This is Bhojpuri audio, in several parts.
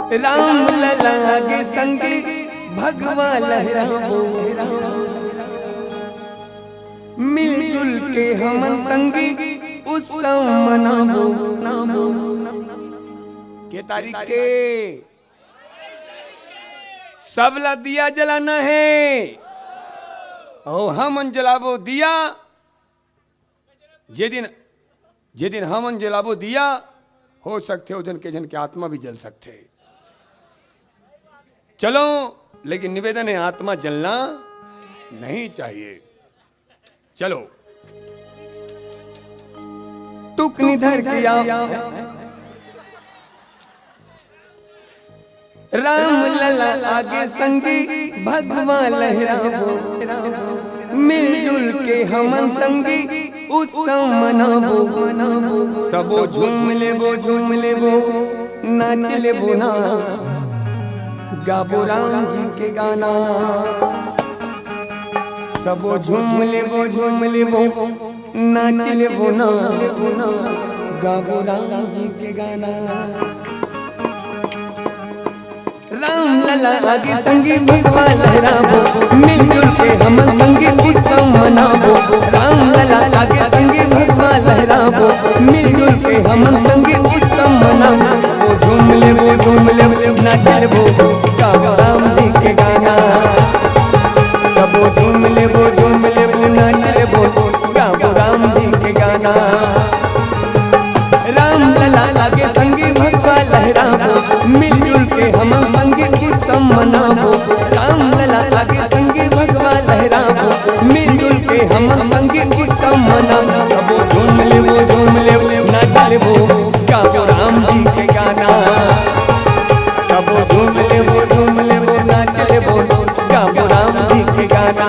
राम लला के संगी भगवा लहराबो, मिलजुल के हम संगी उत्सव मनाबो। के तारीख के सबला दिया जलाना है और हम जलाबो दिया। जे दिन हम जलाबो दिया हो सकते हो जन के आत्मा भी जल सकते। चलो लेकिन निवेदन है आत्मा जलना नहीं चाहिए। चलो टुक निधर किया राम लला आगे संगी भगवा लहराबो, मिलजुल के हम संगी उत्सव मनाबो। सबो झूम लेबो नाच लेबो ना, गाबो राम जी के गाना। सबो झूम लेबो नाच लेबो ना, गाबो राम जी के गाना। राम लला आगे संगी भगवा लहराबो, मिलजुल के हम संगी उत्सव मनाबो। राम लला आगे संगी भगवा लहराबो, मिलजुल के हम संगी उत्सव मनाबो। झूम लेबो नाच लेबो, गाबो राम जी के गाना। सबो झूम लेबो नाच लेबो, गाबो राम जी के गाना। राम लला आगे संगी भगवा लहराबो, मिलजुल के हम संगी उत्सव मनाबो। राम लला आगे संगी भगवा लहराबो, मिलजुल के हम संगी उत्सव मनाबो। सबो झूम लेबो नाच लेबो, गाबो राम जी के गाना। सबो झूम लेबो नाच लेबो, गाबो राम जी के गाना।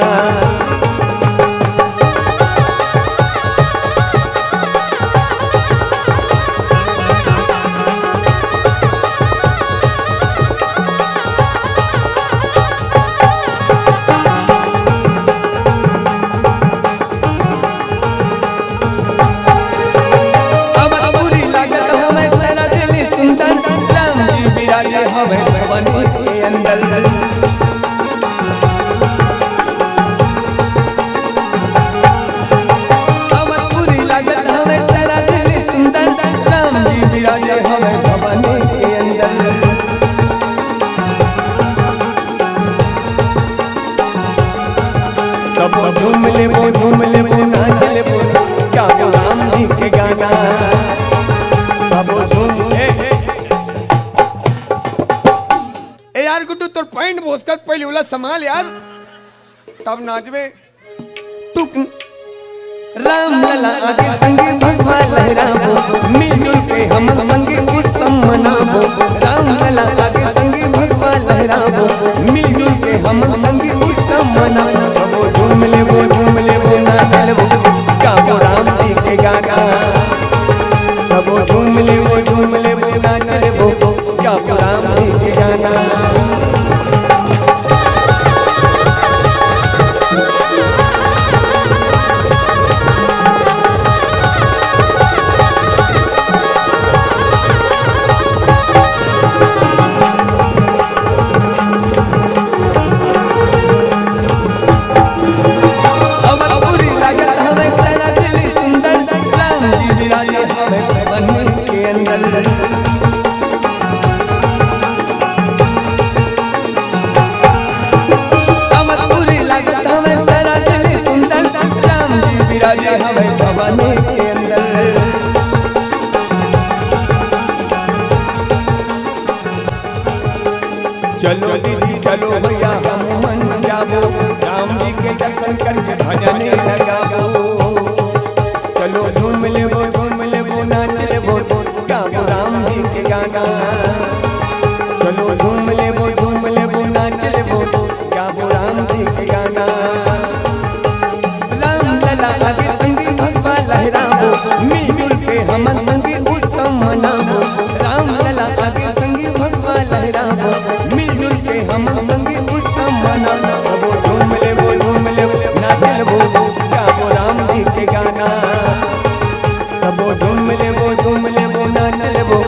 झूम लेबो नाच लेबो, गाबो राम जी के गाना। सबो झूम ए यार गुड्डू तोर पॉइंट बोसकर पहले वाला संभाल यार, तब नाचबे। टुक राम लला आगे संगी भगवा लहराबो, मिलजुल के हम संगी उत्सव मनाबो। राम लला आगे संगी भगवा लहराबो, मिलजुल के हम संगी उत्सव मनाबो। सबो झूम लेबो नाच लेबो, गाबो राम जी के गाना। सबो झूम लेबो नाच लेबो, गाबो राम जी के गाना। चलो दीदी चलो भैया हम मन जाबो, राम जी के दर्शन करके भजन लगाबो। चलो झूम लेबो नाच लेबो, गाबो राम जी के गाना। चलो झूम लेबो नाच लेबो, गाबो राम जी के गाना। राम लला आगे संगी भगवा लहराबो, मिलजुल के हम संगी उत्सव मनाबो। राम लला आगे संगी भगवा लहराबो, मिलजुल के हम संगी उत्सव मनाबो। सबो झूम लेबो नाच लेबो, गाबो राम जी के गाना। सबो झूम लेबो नाच लेबो,